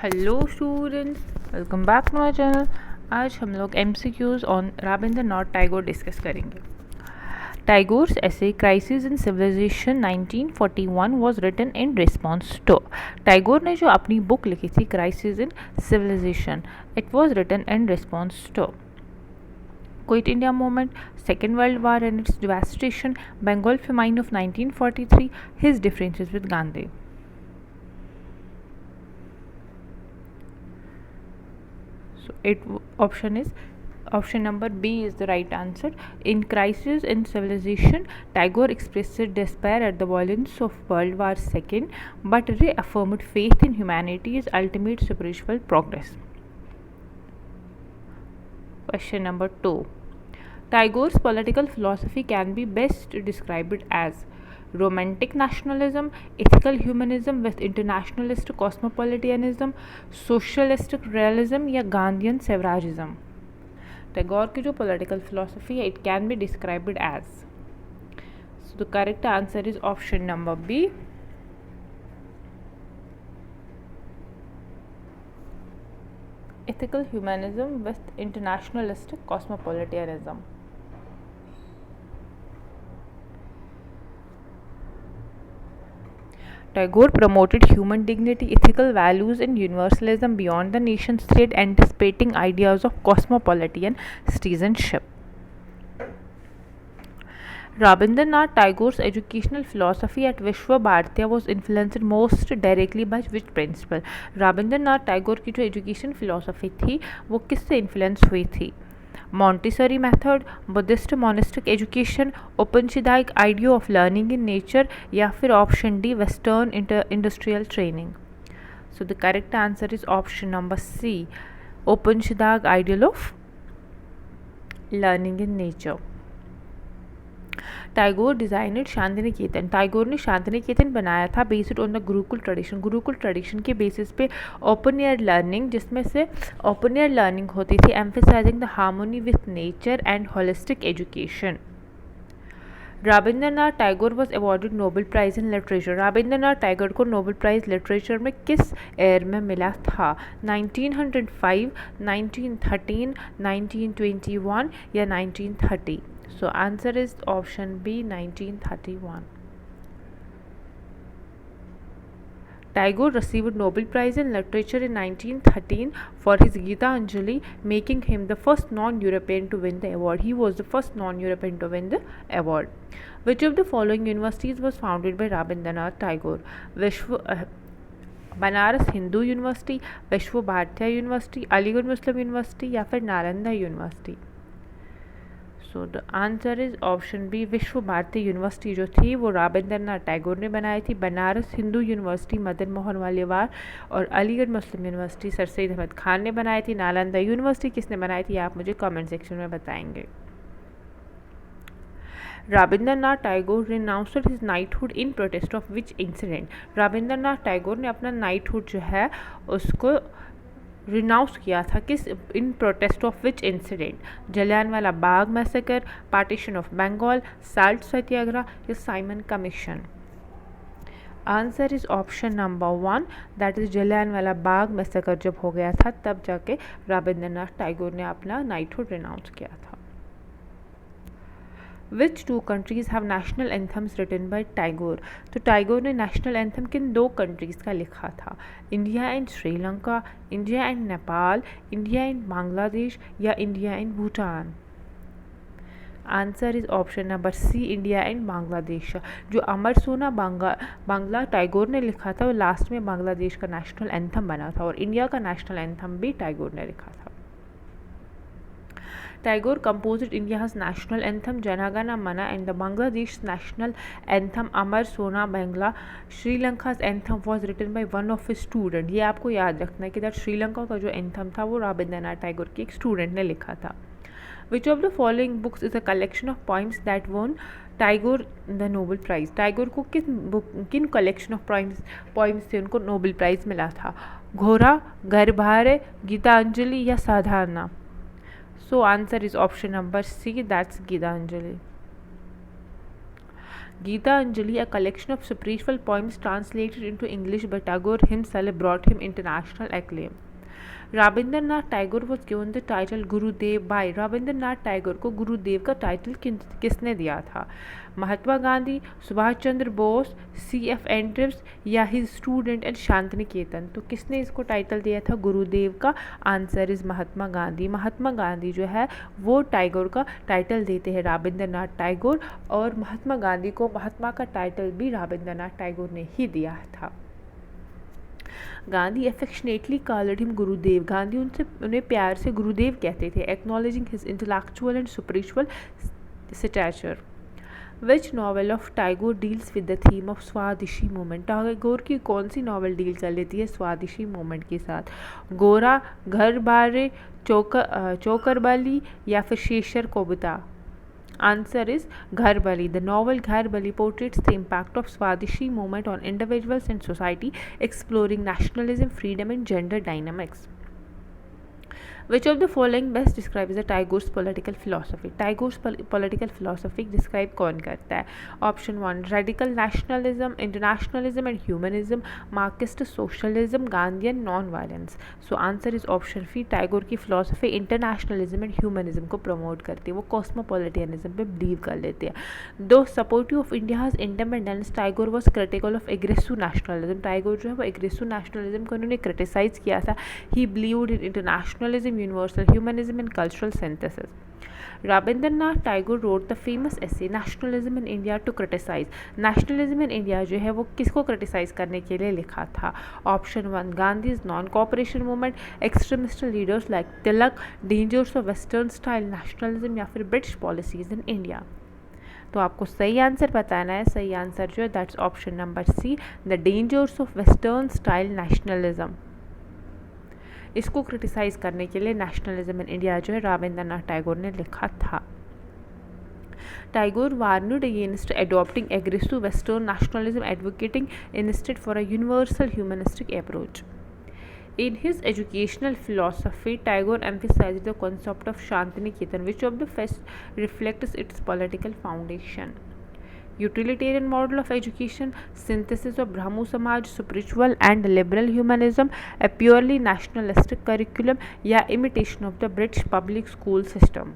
Hello students, welcome back to my channel. आज हम लोग MCQs on Rabindranath Tagore discuss करेंगे। Tagore's essay crisis in civilisation 1941 was written in response to। Tagore ने जो अपनी बुक लिखी थी crisis in civilisation, it was written in response to Quit India movement, Second World War and its devastation, Bengal famine of 1943, his differences with Gandhi. Option number B is the right answer. In Crisis in Civilization, Tagore expressed despair at the violence of World War II but reaffirmed faith in humanity's ultimate spiritual progress. Question number 2. Tagore's political philosophy can be best described as romantic nationalism, ethical humanism with internationalist cosmopolitanism, socialistic realism या गांधीयन स्वराजिज्म। टैगोर की जो political philosophy है, it can be described as, so the correct answer is option number B, ethical humanism with internationalistic cosmopolitanism. Tagore promoted human dignity, ethical values and universalism beyond the nation state, anticipating ideas of cosmopolitan citizenship. Rabindranath Tagore's educational philosophy at Vishwa Bharatiya was influenced most directly by which principle? Rabindranath Tagore की जो education philosophy थी वो किससे influence हुई थी? Montessori method, Buddhist monastic education, Upanishadic idea of learning in nature या फिर option D Western industrial training. So the correct answer is option number C, Upanishadic ideal of learning in nature. Tagore designed Shantiniketan. Tagore ने शांतिनिकेतन बनाया था based on the Gurukul tradition. Gurukul tradition के basis पे open air learning, जिसमें से open air learning होती थी, emphasizing the harmony with nature and holistic education. Rabindranath Tagore was awarded Nobel prize in literature. Rabindranath Tagore को नोबेल प्राइज़ लिटरेचर में किस ईयर में मिला था? 1905, 1913, 1921 या 1930? So answer is option B, 1931. Tagore received Nobel Prize in Literature in 1913 for his Gita Anjali, making him the first non-European to win the award. He was the first non-European to win the award. Which of the following universities was founded by Rabindranath Tagore? Banaras Hindu university, Vishwa Bharatiya university, Aligarh Muslim university या फिर Nalanda university? So the answer is option B, Vishwa Bharati university जो थी वो रविंद्रनाथ टैगोर ने बनाई थी। Banaras Hindu university Madan Mohan Malviya और Aligarh Muslim university sir Syed Ahmad Khan ने बनाई थी। नालंदा यूनिवर्सिटी किसने बनाई थी, आप मुझे कमेंट सेक्शन में बताएंगे। Rabindranath Tagore renounced his knighthood in protest of which incident? Rabindranath Tagore ने अपना नाइटहुड जो है उसको रिनाउंस किया था किस, in protest of which incident? Jallianwala Bagh massacre, partition of Bengal, salt satyagraha या Simon commission? Answer is option number 1, that is Jallianwala Bagh massacre जब हो गया था तब जाके रविंद्रनाथ टैगोर ने अपना नाइटहुड रिनाउंस किया था। Which two countries have national anthems written by Tagore? तो टैगोर ने नेशनल एंथम किन दो कंट्रीज़ का लिखा था? India and Sri Lanka, India and Nepal, India and Bangladesh या India and Bhutan? Answer is option number c, India and Bangladesh. जो अमर सोना बांग्ला टैगोर ने लिखा था वो लास्ट में बांग्लादेश का नेशनल एंथम बना था, और इंडिया का नेशनल एंथम भी टैगोर ने लिखा था। Tagore composed India's national anthem Jana Gana Mana and the Bangladesh national anthem Amar Sona Bangla. Sri Lanka's anthem was written by one of his students. ये आपको याद रखना है कि दैट श्रीलंका का जो एंथम था वो रविंद्रनाथ टैगोर के एक स्टूडेंट ने लिखा था। Which of the following books is a collection of poems that won Tagore the Nobel Prize? Tagore को किन कलेक्शन ऑफ पोइम्स से उनको नोबेल प्राइज़ मिला था? घोड़ा, गर्भारे, गीतांजलि या साधारणा? So answer is option number C, that's Gitanjali. Geetanjali, a collection of spiritual poems translated into English by Tagore himself, brought him international acclaim. Rabindranath Tagore was given the title Gurudev by Rabindranath Tagore को गुरुदेव का title किसने दिया था? Mahatma Gandhi, Subhash Chandra Bose, C.F. Andrews या his student and Shantiniketan? तो किसने इसको title दिया था गुरुदेव का? Answer is Mahatma Gandhi. महात्मा गांधी जो है वो टैगोर का टाइटल देते हैं रविंद्रनाथ टैगोर, और महात्मा गांधी को महात्मा का टाइटल भी रविंद्रनाथ टैगोर ने ही दिया था। गांधी एफेक्शनेटली कॉल्ड हिम गुरुदेव। गांधी उन्हें प्यार से गुरुदेव कहते थे। Acknowledging his intellectual and spiritual stature. Which novel of Tagore deals with the theme of Swadeshi movement? Tagore की कौन सी नॉवल डील कर लेती है स्वादिशी मूवमेंट के साथ? गोरा, घर बारे, चौकरबाली या फिर शेषर कोबता? Answer is Gharbali. The novel Gharbali portraits the impact of Swadeshi movement on individuals and society, exploring nationalism, freedom and gender dynamics. Which of the following best describes the Tagore's political philosophy? Tagore's political philosophy describe कौन करता है? Option 1 radical nationalism, internationalism and humanism, Marxist socialism, Gandhian non-violence. So answer is option C. Tagore की philosophy internationalism and humanism को promote करती है। वो cosmopolitanism पे believe कर लेते हैं। Though supportive of India's independence, Tagore was critical of aggressive nationalism. Tagore जो है वो aggressive nationalism को उन्होंने criticize किया था। He believed in internationalism, universal humanism and cultural synthesis. Rabindranath Tagore wrote the famous essay Nationalism in India to criticize. Nationalism in India जो है वो किसको criticize करने के लिए लिखा था? Option 1 Gandhi's non-cooperation movement, extremist leaders like Tilak, dangers of western style nationalism या फिर British policies in India. तो आपको सही आंसर बताना है। सही आंसर जो है that's option number C, the dangers of western style nationalism. इसको क्रिटिसाइज करने के लिए नेशनलिज्म इन इंडिया जो है रविंद्रनाथ टैगोर ने लिखा था। Tagore warned against adopting aggressive Western nationalism, advocating instead for a universal humanistic approach. In his educational philosophy, Tagore emphasized the concept of Shantiniketan, which of the first reflects its political foundation. Utilitarian model of education, synthesis of Brahmo Samaj, spiritual and liberal humanism, a purely nationalistic curriculum, या imitation of the British public school system.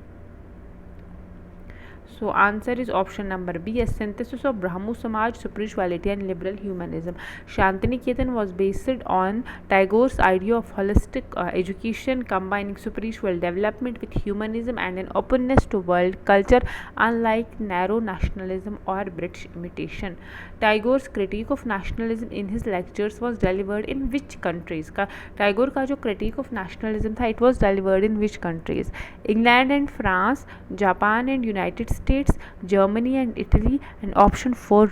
So answer is option number B, a synthesis of Brahmo Samaj, spirituality and liberal humanism. Shantiniketan was based on Tagore's idea of holistic education, combining spiritual development with humanism and an openness to world culture, unlike narrow nationalism or British imitation. Tagore's critique of nationalism in his lectures was delivered in which countries? Tagore का जो critique of nationalism था, it was delivered in which countries? England and France, Japan and United States, Germany and Italy, and option 4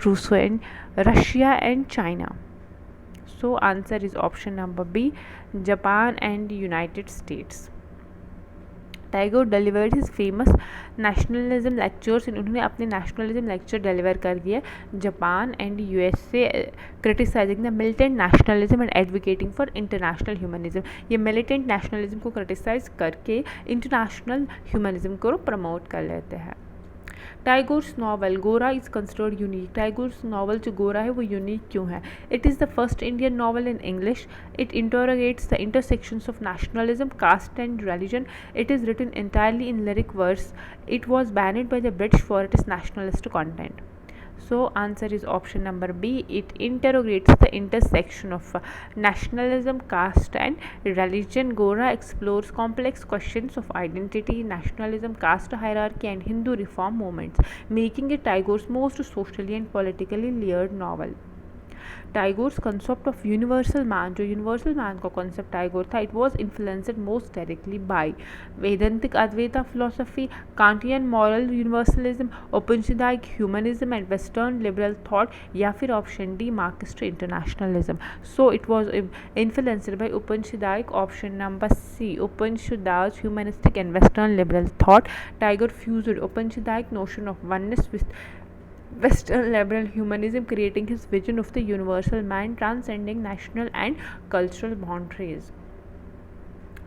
Russia and China. So answer is option number B, Japan and United States. Tagore delivered his famous nationalism lectures. उन्होंने अपने nationalism lecture deliver कर दिए Japan and USA, criticizing the militant nationalism and advocating for international humanism. ये militant nationalism को criticize करके international humanism को promote कर लेते हैं। Tagore's novel Gora is considered unique. Tagore's novel जो गोरा है वो unique क्यों है? It is the first Indian novel in English. It interrogates the intersections of nationalism, caste and religion. It is written entirely in lyric verse. It was banned by the British for its nationalist content. So answer is option number B. It interrogates the intersection of nationalism, caste and religion. Gora explores complex questions of identity, nationalism, caste hierarchy and Hindu reform movements, making it Tagore's most socially and politically layered novel. Tagore's concept of universal man, जो universal man का concept Tagore था, it was influenced most directly by Vedantic Advaita philosophy, Kantian moral universalism, Upanishadic humanism and Western liberal thought, या फिर option D Marxist internationalism. So it was influenced by Upanishadic, option number C, Upanishadic humanistic and Western liberal thought. Tagore fused Upanishadic notion of oneness with Western liberal humanism, creating his vision of the universal man transcending national and cultural boundaries.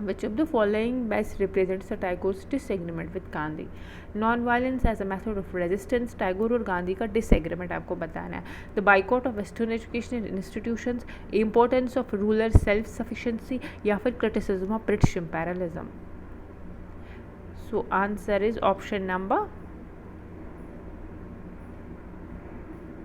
Which of the following best represents the Tagore's disagreement with Gandhi? Non-violence as a method of resistance, Tagore और गांधी का disagreement आपको बताना है. The boycott of Western educational institutions, importance of rural self-sufficiency या फिर criticism of British imperialism. So answer is option number